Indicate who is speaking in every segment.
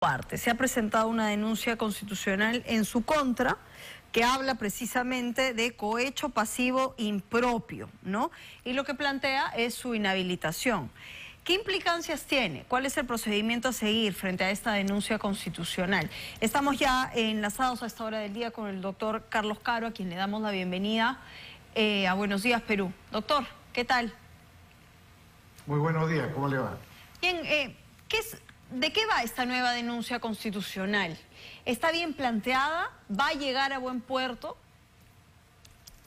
Speaker 1: parte. Se ha presentado una denuncia constitucional en su contra que habla precisamente de cohecho pasivo impropio, ¿no? Y lo que plantea es su inhabilitación. ¿Qué implicancias tiene? ¿Cuál es el procedimiento a seguir frente a esta denuncia constitucional? Estamos ya enlazados a esta hora del día con el doctor Carlos Caro, a quien le damos la bienvenida a Buenos Días, Perú. Doctor, ¿qué tal?
Speaker 2: Muy buenos días, ¿cómo le va?
Speaker 1: Bien, ¿de qué va esta nueva denuncia constitucional? ¿Está bien planteada? ¿Va a llegar a buen puerto?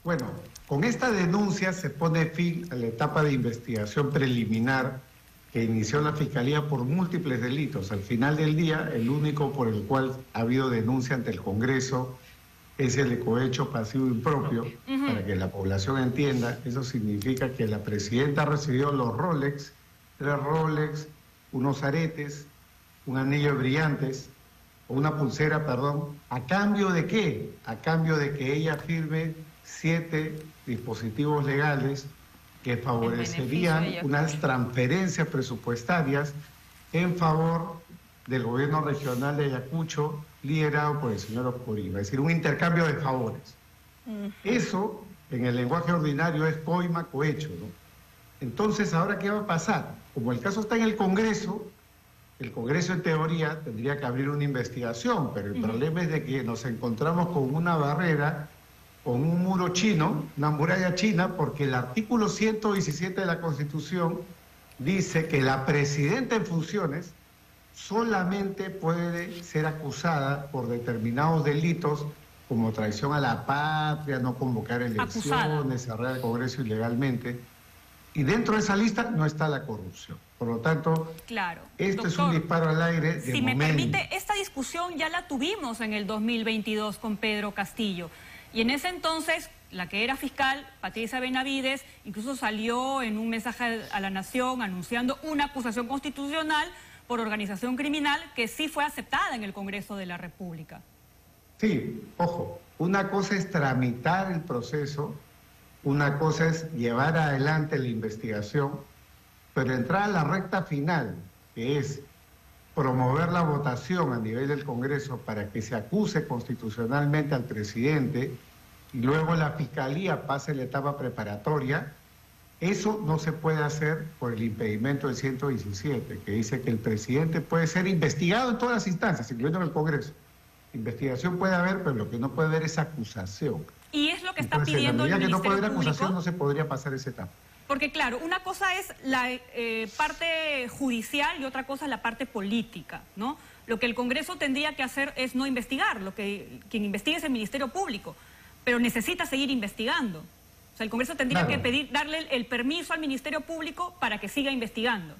Speaker 2: Bueno, con esta denuncia se pone fin a la etapa de investigación preliminar que inició la Fiscalía por múltiples delitos. Al final del día, el único por el cual ha habido denuncia ante el Congreso es el de cohecho pasivo impropio. Para que la población entienda, eso significa que la presidenta recibió los Rolex, 3 Rolex, unos aretes, un anillo de brillantes, o una pulsera, perdón, ¿a cambio de qué? A cambio de que ella firme 7 dispositivos legales que favorecerían unas transferencias presupuestarias en favor del gobierno regional de Ayacucho, liderado por el señor Oscurima, es decir, un intercambio de favores. Eso, en el lenguaje ordinario, es coima, cohecho, ¿no? Entonces, ¿ahora qué va a pasar? Como el caso está en el Congreso en teoría tendría que abrir una investigación, pero el problema es de que nos encontramos con una barrera, con un muro chino, una muralla china, porque el artículo 117 de la Constitución dice que la presidenta en funciones solamente puede ser acusada por determinados delitos como traición a la patria, no convocar elecciones, cerrar el Congreso ilegalmente. Y dentro de esa lista no está la corrupción. Por lo tanto,
Speaker 3: claro,
Speaker 2: esto
Speaker 3: doctor,
Speaker 2: es un disparo al aire de
Speaker 3: si
Speaker 2: momento.
Speaker 3: me permite, esta discusión ya la tuvimos en el 2022 con Pedro Castillo. Y en ese entonces, la que era fiscal, Patricia Benavides, incluso salió en un mensaje a la Nación anunciando una acusación constitucional por organización criminal que sí fue aceptada en el Congreso de la República.
Speaker 2: Sí, ojo, una cosa es tramitar el proceso, una cosa es llevar adelante la investigación, pero entrar a la recta final, que es promover la votación a nivel del Congreso para que se acuse constitucionalmente al presidente y luego la Fiscalía pase la etapa preparatoria, eso no se puede hacer por el impedimento del 117, que dice que el presidente puede ser investigado en todas las instancias, incluyendo en el Congreso. Investigación puede haber, pero lo que no puede haber es acusación.
Speaker 3: Y es lo que está
Speaker 2: Entonces,
Speaker 3: pidiendo el
Speaker 2: en la medida que no puede
Speaker 3: Ministerio
Speaker 2: haber acusación,
Speaker 3: Público.
Speaker 2: no se podría pasar esa etapa.
Speaker 3: Porque claro, una cosa es la parte judicial y otra cosa es la parte política, ¿no? Lo que el Congreso tendría que hacer es no investigar, quien investiga es el Ministerio Público, pero necesita seguir investigando. O sea, el Congreso tendría que darle el permiso al Ministerio Público para que siga investigando,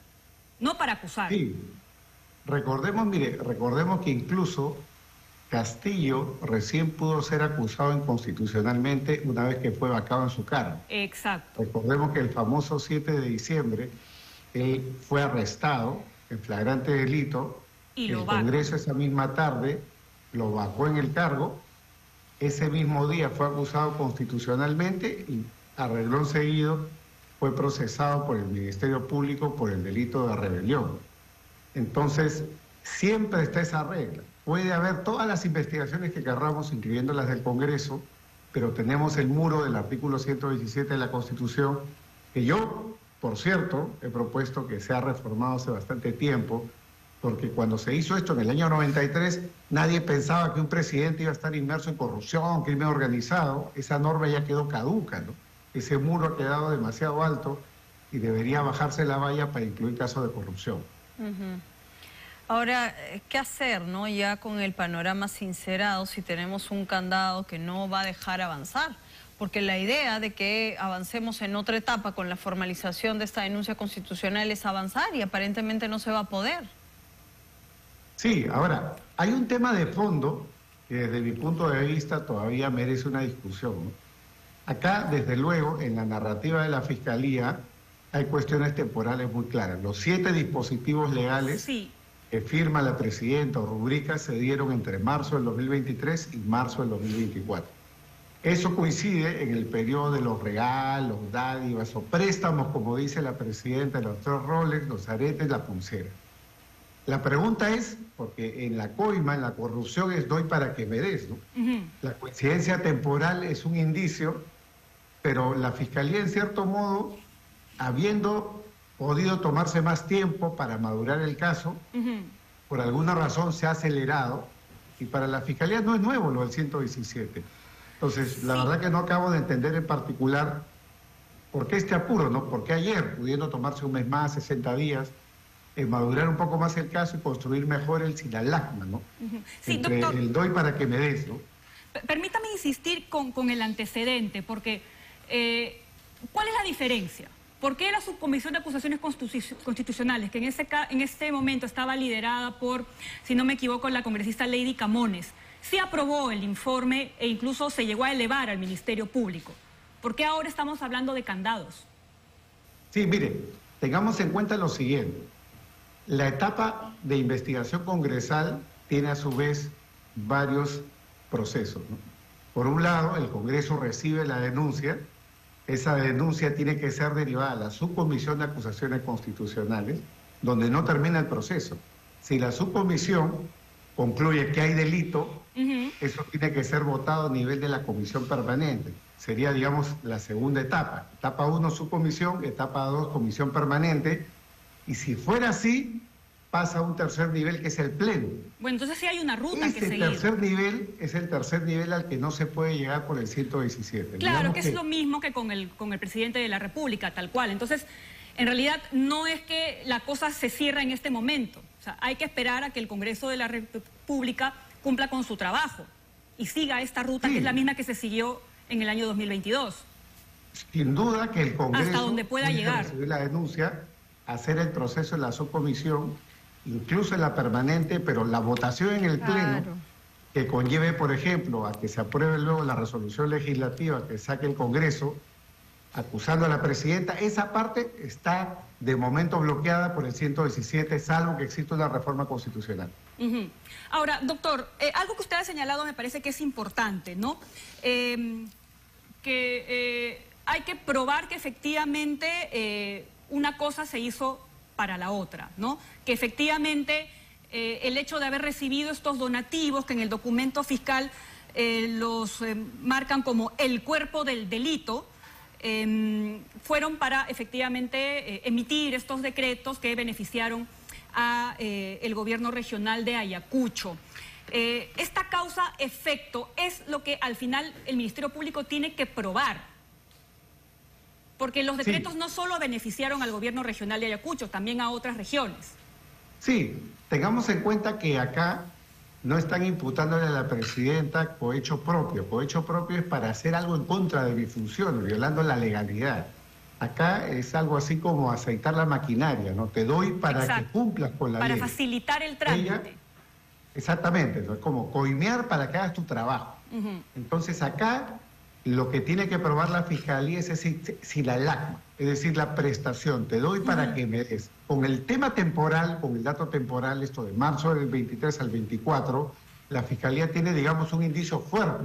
Speaker 3: no para acusar.
Speaker 2: Sí, recordemos que incluso Castillo recién pudo ser acusado inconstitucionalmente una vez que fue vacado en su cargo.
Speaker 3: Exacto.
Speaker 2: Recordemos que el famoso 7 de diciembre, él fue arrestado en flagrante delito.
Speaker 3: Y
Speaker 2: el Congreso esa misma tarde lo vacó en el cargo. Ese mismo día fue acusado constitucionalmente y a renglón seguido fue procesado por el Ministerio Público por el delito de rebelión. Entonces, siempre está esa regla. Puede haber todas las investigaciones que querramos, incluyendo las del Congreso, pero tenemos el muro del artículo 117 de la Constitución, que yo, por cierto, he propuesto que sea reformado hace bastante tiempo, porque cuando se hizo esto en el año 93, nadie pensaba que un presidente iba a estar inmerso en corrupción, crimen organizado. Esa norma ya quedó caduca, ¿no? Ese muro ha quedado demasiado alto y debería bajarse la valla para incluir casos de corrupción.
Speaker 1: Ahora, ¿qué hacer, no? Ya con el panorama sincerado, si tenemos un candado que no va a dejar avanzar. Porque la idea de que avancemos en otra etapa con la formalización de esta denuncia constitucional es avanzar y aparentemente no se va a poder.
Speaker 2: Sí, ahora, hay un tema de fondo que desde mi punto de vista todavía merece una discusión, ¿no? Acá, desde luego, en la narrativa de la Fiscalía hay cuestiones temporales muy claras. Los 7 dispositivos legales que firma la presidenta o rubrica se dieron entre marzo del 2023 y marzo del 2024. Eso coincide en el periodo de los regalos, dádivas o préstamos, como dice la presidenta, los 3 Rolex, los aretes, la pulsera. La pregunta es, porque en la coima, en la corrupción es doy para que me des, ¿no? La coincidencia temporal es un indicio, pero la Fiscalía, en cierto modo, habiendo podido tomarse más tiempo para madurar el caso, por alguna razón se ha acelerado, y para la Fiscalía no es nuevo lo del 117. Entonces, la verdad que no acabo de entender en particular por qué este apuro, ¿no? ¿Por qué ayer, pudiendo tomarse un mes más, 60 días, madurar un poco más el caso y construir mejor el sinalagma, ¿no?
Speaker 3: Sí,
Speaker 2: entre
Speaker 3: doctor,
Speaker 2: el doy para que me des, ¿no?
Speaker 3: Permítame insistir con el antecedente, porque ¿cuál es la diferencia? ¿Por qué la Subcomisión de Acusaciones Constitucionales, que en este momento estaba liderada por, si no me equivoco, la congresista Lady Camones, sí aprobó el informe e incluso se llegó a elevar al Ministerio Público? ¿Por qué ahora estamos hablando de candados?
Speaker 2: Sí, mire, tengamos en cuenta lo siguiente. La etapa de investigación congresal tiene a su vez varios procesos, ¿no? Por un lado, el Congreso recibe la denuncia. Esa denuncia tiene que ser derivada a la Subcomisión de Acusaciones Constitucionales, donde no termina el proceso. Si la subcomisión concluye que hay delito, eso tiene que ser votado a nivel de la comisión permanente. Sería, digamos, la segunda etapa. Etapa 1, subcomisión; etapa 2, comisión permanente. Y si fuera así, pasa a un tercer nivel, que es el pleno.
Speaker 3: Bueno, entonces sí hay una ruta que seguir.
Speaker 2: Este tercer nivel es el tercer nivel al que no se puede llegar por el 117.
Speaker 3: Claro,
Speaker 2: Digamos
Speaker 3: que es lo mismo que con el presidente de la República, tal cual. Entonces, en realidad no es que la cosa se cierra en este momento. O sea, hay que esperar a que el Congreso de la República cumpla con su trabajo y siga esta ruta, que es la misma que se siguió en el año 2022.
Speaker 2: Sin duda que el Congreso
Speaker 3: hasta donde pueda llegar,
Speaker 2: recibir la denuncia, hacer el proceso en la subcomisión, incluso en la permanente, pero la votación en el pleno, que conlleve, por ejemplo, a que se apruebe luego la resolución legislativa que saque el Congreso, acusando a la presidenta, esa parte está de momento bloqueada por el 117, salvo que exista una reforma constitucional.
Speaker 3: Ahora, doctor, algo que usted ha señalado me parece que es importante, ¿no? Que hay que probar que efectivamente una cosa se hizo para la otra, ¿no? Que efectivamente el hecho de haber recibido estos donativos, que en el documento fiscal los marcan como el cuerpo del delito, fueron para efectivamente emitir estos decretos que beneficiaron a el gobierno regional de Ayacucho. Esta causa-efecto es lo que al final el Ministerio Público tiene que probar, porque los decretos no solo beneficiaron al gobierno regional de Ayacucho, también a otras regiones.
Speaker 2: Sí, tengamos en cuenta que acá no están imputándole a la presidenta cohecho propio. Cohecho propio es para hacer algo en contra de mi función, violando la legalidad. Acá es algo así como aceitar la maquinaria, ¿no? Te doy para que cumplas con la ley.
Speaker 3: Para facilitar el trámite.
Speaker 2: Exactamente, ¿no? Es como coimear para que hagas tu trabajo. Entonces acá lo que tiene que probar la Fiscalía es si la LACMA, es decir, la prestación, te doy para que me des. Con el tema temporal, con el dato temporal, esto de marzo del 23 al 24, la Fiscalía tiene, digamos, un indicio fuerte.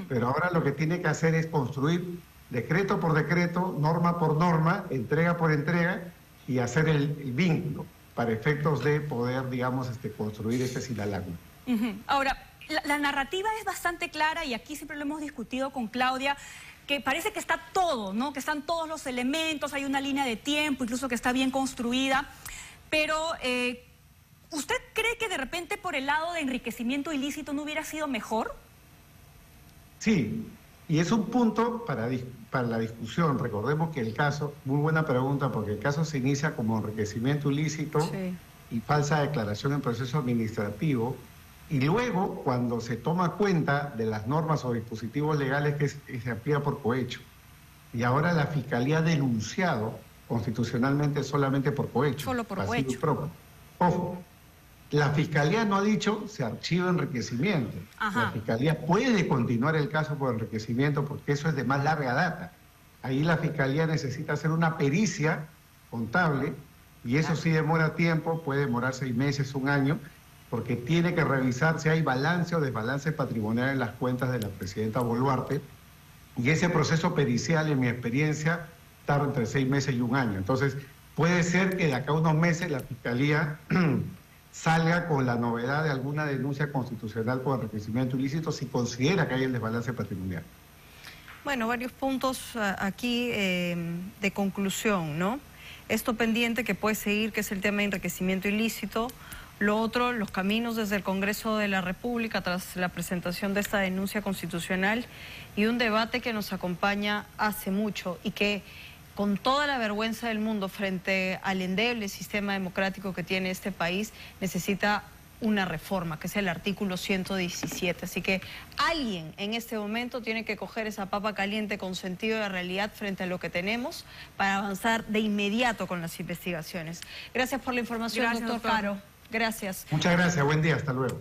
Speaker 2: Pero ahora lo que tiene que hacer es construir decreto por decreto, norma por norma, entrega por entrega, y hacer el vínculo para efectos de poder, digamos, construir este sinalagma.
Speaker 3: Ahora, la narrativa es bastante clara, y aquí siempre lo hemos discutido con Claudia, que parece que está todo, ¿no? Que están todos los elementos, hay una línea de tiempo, incluso que está bien construida, pero ¿usted cree que de repente por el lado de enriquecimiento ilícito no hubiera sido mejor?
Speaker 2: Sí, y es un punto para la discusión. Recordemos que el caso, muy buena pregunta, porque el caso se inicia como enriquecimiento ilícito y falsa declaración en proceso administrativo, y luego cuando se toma cuenta de las normas o dispositivos legales que se aplica por cohecho. Y ahora la Fiscalía ha denunciado constitucionalmente solamente por cohecho.
Speaker 3: Solo por cohecho.
Speaker 2: Ojo, la Fiscalía no ha dicho se archiva enriquecimiento. La Fiscalía puede continuar el caso por enriquecimiento porque eso es de más larga data. Ahí la Fiscalía necesita hacer una pericia contable y eso sí demora tiempo, puede demorar 6 meses, 1 año, porque tiene que revisar si hay balance o desbalance patrimonial en las cuentas de la presidenta Boluarte, y ese proceso pericial, en mi experiencia, tarda entre 6 meses y 1 año. Entonces, puede ser que de acá a unos meses la Fiscalía salga con la novedad de alguna denuncia constitucional por enriquecimiento ilícito si considera que hay el desbalance patrimonial.
Speaker 1: Bueno, varios puntos aquí de conclusión, ¿no? Esto pendiente que puede seguir, que es el tema de enriquecimiento ilícito. Lo otro, los caminos desde el Congreso de la República tras la presentación de esta denuncia constitucional y un debate que nos acompaña hace mucho y que con toda la vergüenza del mundo frente al endeble sistema democrático que tiene este país, necesita una reforma, que es el artículo 117. Así que alguien en este momento tiene que coger esa papa caliente con sentido de realidad frente a lo que tenemos para avanzar de inmediato con las investigaciones. Gracias por la información,
Speaker 3: Gracias,
Speaker 1: doctor Caro. Gracias.
Speaker 2: Muchas gracias, buen día, hasta luego.